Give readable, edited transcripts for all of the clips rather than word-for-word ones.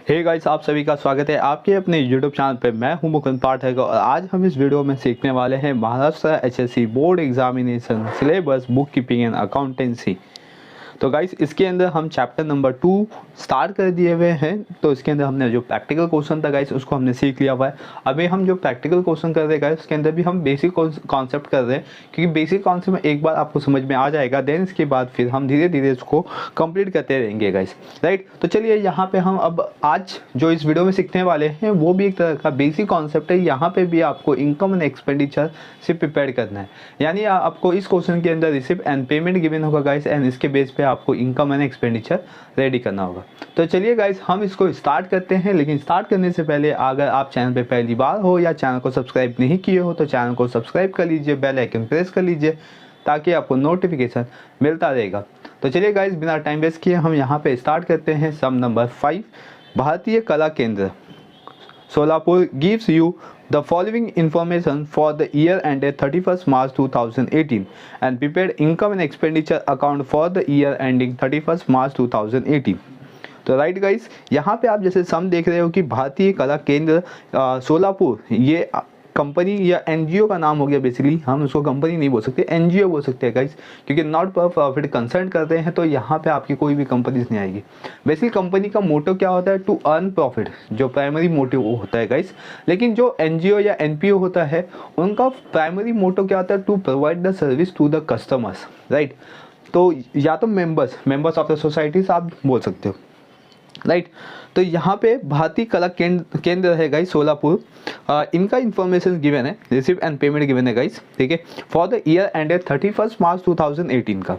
Hey guys, आप सभी का स्वागत है आपके अपने यूट्यूब चैनल पे। मैं हूं मुकुंद पाठक और आज हम इस वीडियो में सीखने वाले हैं Maharashtra HSC board examination syllabus book keeping and accountancy. तो गाइस, इसके अंदर हम चैप्टर नंबर 2 स्टार्ट कर दिए हुए हैं। तो इसके अंदर हमने जो प्रैक्टिकल क्वेश्चन था गाइस उसको हमने सीख लिया हुआ है। अभी हम जो प्रैक्टिकल क्वेश्चन कर रहे हैं गाइस उसके अंदर भी हम बेसिक कॉन्सेप्ट कर रहे हैं, क्योंकि बेसिक कॉन्सेप्ट में एक बार आपको समझ में आ जाएगा, देन इसके बाद फिर हम धीरे धीरे इसको कंप्लीट करते रहेंगे गाइस, राइट। तो चलिए यहाँ पे हम अब आज जो इस वीडियो में सीखने वाले हैं वो भी एक तरह का बेसिक कॉन्सेप्ट है। यहाँ पे भी आपको इनकम एंड एक्सपेंडिचर से प्रिपेयर करना है, यानी आपको इस क्वेश्चन के अंदर रिसिप्ट एंड पेमेंट गिवन होगा गाइस, एंड इसके बेस पे आपको इनकम एंड एक्सपेंडिचर रेडी करना होगा। तो चलिए गाइस, हम इसको स्टार्ट करते हैं। लेकिन स्टार्ट करने से पहले अगर आप चैनल पे पहली बार हो या चैनल को सब्सक्राइब नहीं किए हो तो चैनल को सब्सक्राइब कर लीजिए, बेल आइकन प्रेस कर लीजिए ताकि आपको नोटिफिकेशन मिलता रहेगा। तो चलिए गाइस, बिना टाइम वेस्ट किए हम यहाँ पे स्टार्ट करते हैं। सम नंबर 5, भारतीय कला केंद्र Solapur gives you the following information for the year ended 31st March 2018 and prepared income and expenditure account for the year ending 31st March 2018। तो राइट गाइस, यहाँ पे आप जैसे सम देख रहे हो कि भारतीय कला केंद्र सोलापुर, ये कंपनी या एनजीओ का नाम हो गया। बेसिकली हम उसको कंपनी नहीं बोल सकते, एनजीओ बोल सकते हैं गाइस, क्योंकि नॉट फॉर प्रॉफिट कंसर्न करते हैं। तो यहाँ पे आपकी कोई भी कंपनीज नहीं आएगी। बेसिकली कंपनी का मोटो क्या होता है? टू अर्न प्रॉफिट, जो प्राइमरी मोटिव होता है गाइस। लेकिन जो एनजीओ या एनपीओ होता है उनका प्राइमरी मोटो क्या होता है? To provide the service to the customers, right. तो या तो मेंबर्स ऑफ द सोसाइटीज आप बोल सकते हो, राइट। तो यहाँ पे भारतीय कला केंद्र है गाइस सोलापुर, इनका इंफॉर्मेशन गिवन है, रिसिप्ट एंड पेमेंट गिवन है गाइस, ठीक है। For the year ended 31st मार्च 2018 का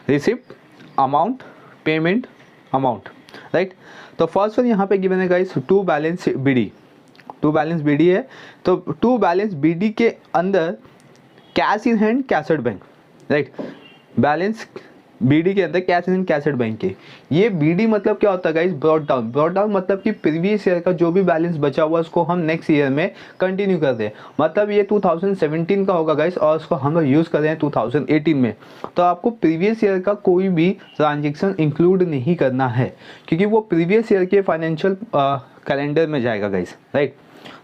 receipt amount, payment amount, right. तो फर्स्ट वन यहाँ पे गिवन है गाइस टू बैलेंस बीडी है। तो टू बैलेंस बीडी के अंदर cash in hand, cash at bank, right. Balance BD के अंदर cash in cash at bank के, ये बीडी मतलब क्या होता है गाइस? ब्रॉड डाउन मतलब कि प्रीवियस ईयर का जो भी बैलेंस बचा हुआ उसको हम नेक्स्ट ईयर में कंटिन्यू कर दें। मतलब ये 2017 का होगा गाइस और उसको हम यूज़ कर रहे हैं 2018 में। तो आपको प्रीवियस ईयर का कोई भी ट्रांजेक्शन इंक्लूड नहीं करना है, क्योंकि वो प्रीवियस ईयर के फाइनेंशियल कैलेंडर में जाएगा गाइस, राइट।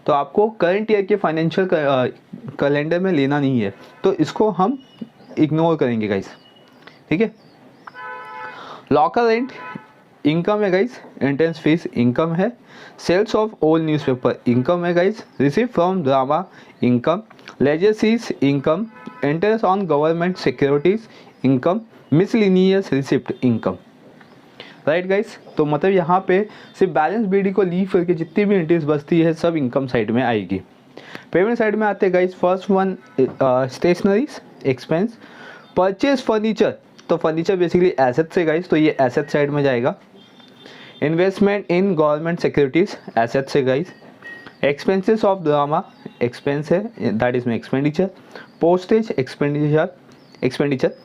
तो आपको करंट ईयर के फाइनेंशियल कैलेंडर में लेना नहीं है, तो इसको हम इग्नोर करेंगे गाइस, ठीक है। लॉकर रेंट इनकम है गाइस, एंट्रेंस फीस इनकम है, sales of old newspaper income है guys, receive from drama income, legacies income, interest on government securities income, miscellaneous receipt income, right guys. तो मतलब यहाँ पे सिर्फ बैलेंस बीडी को leave करके जितनी भी एंट्रीज बचती है सब इनकम साइड में आएगी। पेमेंट साइड में आते हैं guys, first one stationeries expense, purchase furniture, तो फर्नीचर बेसिकली एसेट से गाइस, तो ये एसेट साइड में जाएगा। Investment in government securities asset से guys. Expenses of drama expense है, दैट इज में expenditure. Postage expenditure,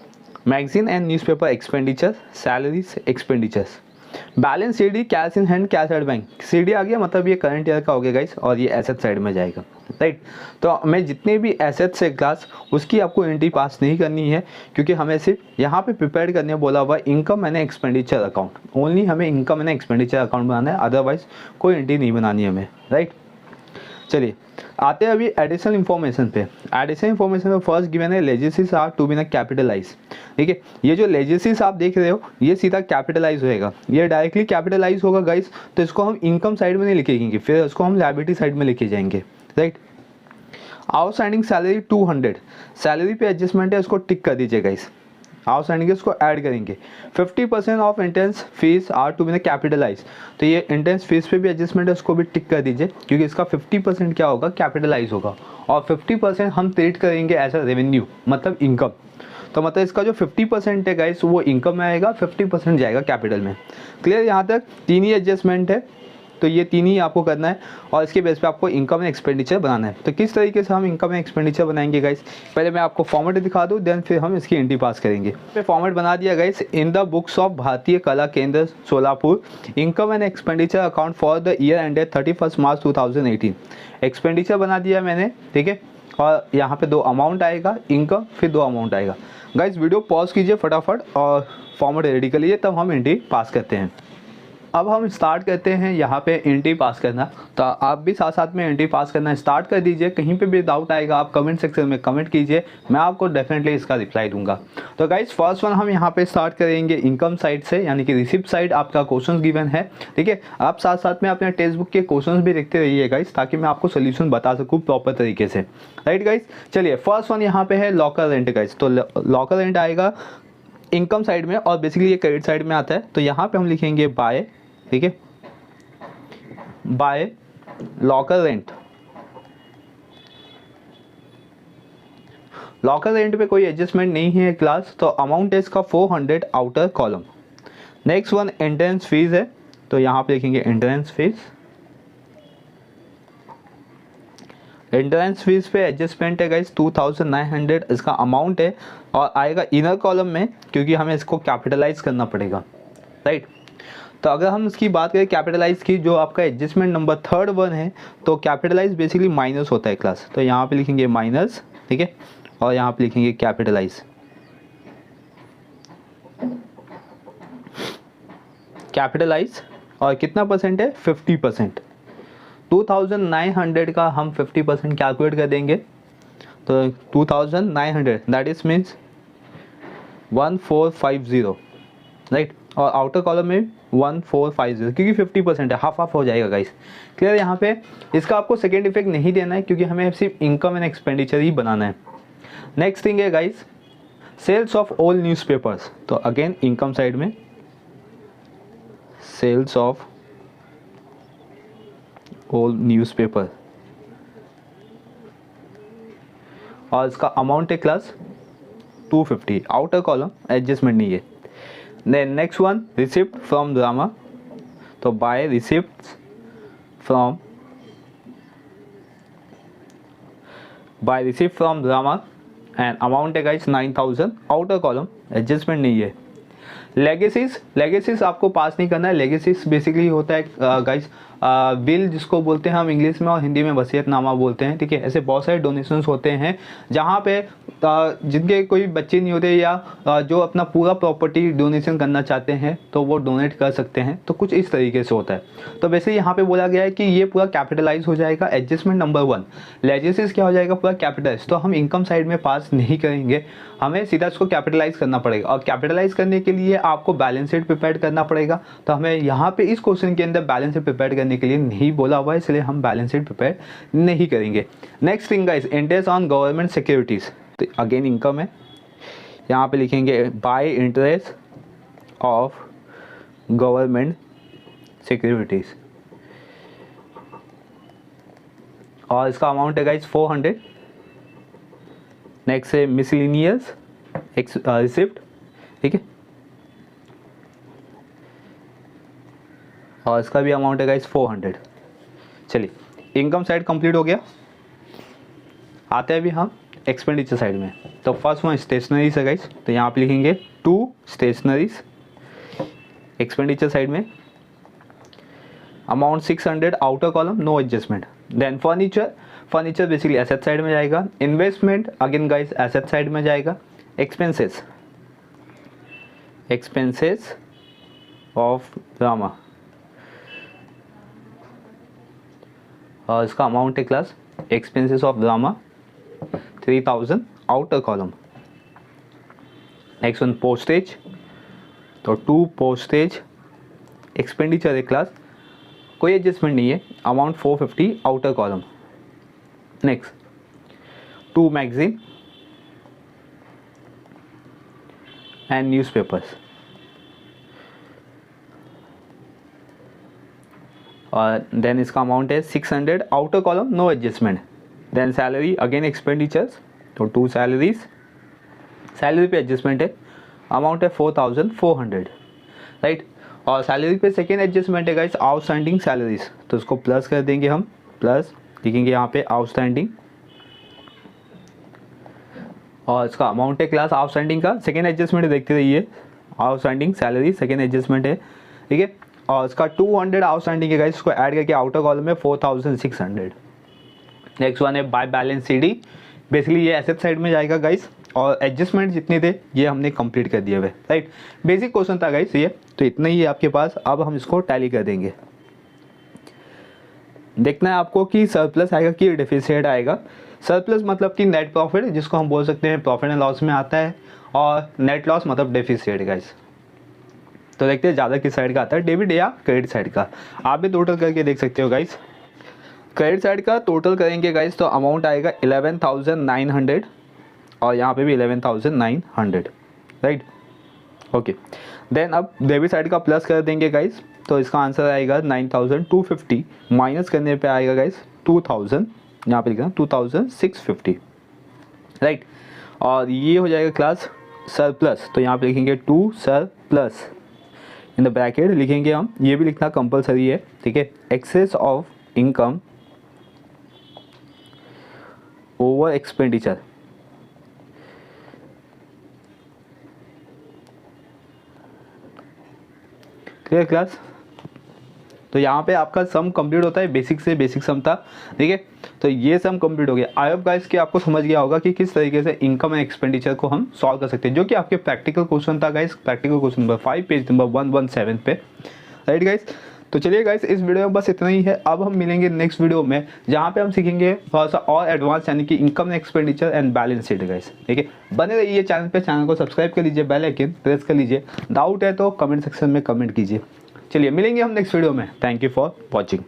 magazine and newspaper expenditure, salaries expenditures. Balance CD cash in hand cash at bank, CD आ गया मतलब ये current year का हो गया गाइस और ये एसेट साइड में जाएगा, राइट। तो मैं जितने भी एसेट्स है क्लास उसकी आपको एंट्री पास नहीं करनी है, क्योंकि हमें सिर्फ यहाँ पे प्रिपेयर करने बोला हुआ income and expenditure account, only हमें इनकम एंड एक्सपेंडिचर अकाउंट बनाना है, अदरवाइज कोई एंट्री नहीं बनानी है हमें, राइट। चलिए आते हैं अभी एडिशनल इन्फॉर्मेशन पे। एडिशनल इन्फॉर्मेशन में फर्स्ट गिवन है लेजेसीज आर टू बी ना कैपिटलाइज, ठीक है। ये जो लेजेसीज आप देख रहे हो ये सीधा कैपिटलाइज होएगा, ये डायरेक्टली कैपिटलाइज होगा गाइस। तो इसको हम इनकम साइड में नहीं लिखेंगे, फिर इसको हम लायबिलिटी साइड में लिखे जाएंगे, राइट। आउटस्टैंडिंग सैलरी 200, सैलरी पे एडजस्टमेंट है, उसको टिक कर दीजिए गाइस। आउटस्टैंडिंग उसको ऐड करेंगे। 50% of entrance fees are to be ना कैपिटलाइज, तो ये एंट्रेंस फीस पे भी एडजस्टमेंट है, उसको भी टिक कर दीजिए, क्योंकि इसका 50% क्या होगा? कैपिटलाइज होगा। और 50% हम ट्रीट करेंगे एज अ रेवेन्यू, मतलब इनकम। तो मतलब इसका जो 50% है गाइस वो इनकम में आएगा, 50% जाएगा कैपिटल में। क्लियर? यहाँ तक तीन ही एडजस्टमेंट है, तो ये तीन ही आपको करना है और इसके बेस पे आपको इनकम एंड एक्सपेंडिचर बनाना है। तो किस तरीके से हम इनकम एंड एक्सपेंडिचर बनाएंगे गाइस, पहले मैं आपको फॉर्मेट दिखा दूँ, देन फिर हम इसकी एंट्री पास करेंगे। पे फॉर्मेट बना दिया guys, in the books of भारतीय कला केंद्र Solapur income and expenditure account for the year ended 31st March 2018। Expenditure बना दिया मैंने, ठीक है। और यहाँ पे दो अमाउंट आएगा, इनकम, फिर दो अमाउंट आएगा। गाइस वीडियो पॉज कीजिए फटाफट और फॉर्मेट रेडी कर लीजिए, तब हम एंट्री पास करते हैं। अब हम स्टार्ट करते हैं यहाँ पे एंट्री पास करना। तो आप भी साथ साथ में एंट्री पास करना स्टार्ट कर दीजिए। कहीं पे भी डाउट आएगा आप कमेंट सेक्शन में कमेंट कीजिए, मैं आपको डेफिनेटली इसका रिप्लाई दूंगा। तो गाइस फर्स्ट वन हम यहाँ पे स्टार्ट करेंगे इनकम साइड से, यानी कि रिसिप्ट साइड आपका क्वेश्चन गिवन है। ठीक है, आप साथ साथ में अपने टेक्स्ट बुक के क्वेश्चन भी देखते रहिए गाइस, ताकि मैं आपको सोल्यूशन बता सकूँ प्रॉपर तरीके से। राइट गाइस, चलिए फर्स्ट वन यहाँ पे है लॉकर रेंट गाइस। तो लॉकर रेंट आएगा इनकम साइड में और बेसिकली ये क्रेडिट साइड में आता है। तो यहाँ पे हम लिखेंगे बाय, ठीक है, by locker rent. Locker rent पे कोई एडजस्टमेंट नहीं है क्लास, तो अमाउंट है इसका 400 outer column. Next one entrance fees है, तो यहाँ पे लिखेंगे एंट्रेंस फीस। एंट्रेंस फीस पे एडजस्टमेंट है गाइस 2900 इसका अमाउंट है और आएगा इनर कॉलम में, क्योंकि हमें इसको कैपिटलाइज करना पड़ेगा। राइट, तो अगर हम इसकी बात करें कैपिटलाइज की, जो आपका एडजस्टमेंट नंबर थर्ड वन है, तो कैपिटलाइज बेसिकली माइनस होता है क्लास। तो यहाँ पे लिखेंगे माइनस, ठीक है, और यहाँ पे लिखेंगे कैपिटलाइज। कैपिटलाइज और कितना परसेंट है 50%। 2900 का हम 50% कैलकुलेट कर देंगे, तो 2900 दैट इज मीन्स 1450। राइट, और आउटर कॉलम में 1450, क्योंकि 50% है, हाफ हाफ हो जाएगा गाइस। क्लियर, यहाँ पे इसका आपको सेकेंड इफेक्ट नहीं देना है, क्योंकि हमें सिर्फ इनकम एंड एक्सपेंडिचर ही बनाना है। नेक्स्ट थिंग है guys sales of all newspapers. तो अगेन इनकम साइड में सेल्स ऑफ ऑल न्यूज़पेपर और इसका अमाउंट है क्लास 250 आउटर कॉलम, एडजस्टमेंट नहीं है। Then next one receipt from drama, तो buy receipts from drama and amount है गाइस 9000 आउटर कॉलम, एडजस्टमेंट नहीं है। लेगेसीज आपको पास नहीं करना है। लेगेसीज बेसिकली होता है गाइस बिल, जिसको बोलते हैं हम इंग्लिश में और हिंदी में वसीयतनामा बोलते हैं। ठीक है, ऐसे बहुत सारे डोनेशंस होते हैं जहाँ पे जिनके कोई बच्चे नहीं होते या जो अपना पूरा प्रॉपर्टी डोनेशन करना चाहते हैं तो वो डोनेट कर सकते हैं। तो कुछ इस तरीके से होता है। तो वैसे यहाँ पे बोला गया है कि ये पूरा कैपिटलाइज हो जाएगा। एडजस्टमेंट नंबर 1 लेगेसीज क्या हो जाएगा पूरा कैपिटलाइज। तो हम इनकम साइड में पास नहीं करेंगे, हमें सीधा इसको कैपिटलाइज करना पड़ेगा। और कैपिटलाइज करने के लिए आपको बैलेंस शीट प्रिपेयर करना पड़ेगा। तो हमें यहाँ पे इस क्वेश्चन के अंदर बैलेंस शीट प्रिपेयर करने के लिए नहीं बोला हुआ है, इसलिए हम बैलेंस शीट प्रिपेयर नहीं करेंगे। Next thing guys interest on government securities. तो अगेन इनकम है, यहाँ पे लिखेंगे bye interest of government securities और इसका अमाउंट है गाइस 400। नेक्स्ट है मिसलिनियस रिसिप्ट, ठीक है, और इसका भी अमाउंट है गाइस 400। चलिए इनकम साइड कंप्लीट हो गया, आते हैं अभी हम एक्सपेंडिचर साइड में। तो फर्स्ट वन स्टेशनरीज है गाइस, तो यहाँ पे लिखेंगे 2 स्टेशनरीज। एक्सपेंडिचर साइड में amount 600 outer column, no adjustment. Then furniture basically asset side में जाएगा। Investment again guys asset side में जाएगा। एक्सपेंसेस ऑफ ड्रामा और इसका अमाउंट है class expenses of drama 3000 outer column. Next one postage, तो 2 postage expenditure है क्लास, कोई एडजस्टमेंट नहीं है, amount 450 outer column. Next 2 magazine and newspapers और देन इसका अमाउंट है 600 outer column, no adjustment. Then salary again expenditures, तो 2 सैलरीज, सैलरी पे एडजस्टमेंट है, अमाउंट है 4400। राइट, और सैलरी पे सेकेंड एडजस्टमेंट है गाइस आउटस्टैंडिंग सैलरीज, तो इसको प्लस कर देंगे हम, प्लस लिखेंगे यहाँ पे आउटस्टैंडिंग और इसका अमाउंट है क्लास आउटस्टैंडिंग का सेकेंड एडजस्टमेंट देखते रहिए। आउटस्टैंडिंग सैलरी सेकेंड एडजस्टमेंट है, ठीक है, और इसका 200 आउटस्टैंडिंग है गाइस, इसको ऐड करके आउटर कॉलम में 4600। नेक्स्ट वन है बाय बैलेंस सीडी, बेसिकली ये एसेट साइड में जाएगा गाइस और एडजस्टमेंट जितने थे ये हमने कंप्लीट कर दिए हुए, राइट। बेसिक क्वेश्चन था गाइस ये, तो इतना ही है आपके पास। अब हम इसको टैली कर देंगे। देखना है आपको कि सरप्लस आएगा कि डेफिसिट आएगा। सरप्लस मतलब कि नेट प्रॉफिट, जिसको हम बोल सकते हैं प्रॉफिट एंड लॉस में आता है, और नेट लॉस मतलब डेफिसिट गाइस। तो देखते हैं ज़्यादा किस साइड का आता है, डेबिट या क्रेडिट साइड का। आप भी टोटल करके देख सकते हो गाइस। क्रेडिट साइड का टोटल करेंगे गाइस तो अमाउंट आएगा 11,900, और यहाँ पे भी 11,900, राइट। ओके, देन अब डेबिट साइड का प्लस कर देंगे गाइस, तो इसका आंसर आएगा 9,250, माइनस करने पे आएगा गाइस 2,000, यहाँ पे लिखना 2,650, राइट। और ये हो जाएगा क्लास सरप्लस, तो यहाँ पे लिखेंगे to surplus, in the bracket लिखेंगे हम, ये भी लिखना कंपलसरी है, ठीक है। Excess of income over expenditure, clear class. तो यहाँ पे आपका सम कंप्लीट होता है, बेसिक से बेसिक सम था, ठीक है। तो ये सम कंप्लीट हो गया। आई होप गाइस कि आपको समझ गया होगा कि किस तरीके से इनकम एंड एक्सपेंडिचर को हम सॉल्व कर सकते हैं, जो कि आपके प्रैक्टिकल क्वेश्चन था guys, practical question number 5 page number 117 पे, राइट गाइस। तो चलिए गाइस, इस वीडियो में बस इतना ही है। अब हम मिलेंगे नेक्स्ट वीडियो में, जहाँ पे हम सीखेंगे थोड़ा सा और एडवांस, यानी कि income expenditure and balance sheet guys, ठीक है। बने रहिए चैनल पे, चैनल को सब्सक्राइब कर लीजिए, बेल आइकन प्रेस कर लीजिए। डाउट है तो कमेंट सेक्शन में कमेंट कीजिए। चलिए मिलेंगे हम नेक्स्ट वीडियो में। Thank you for watching.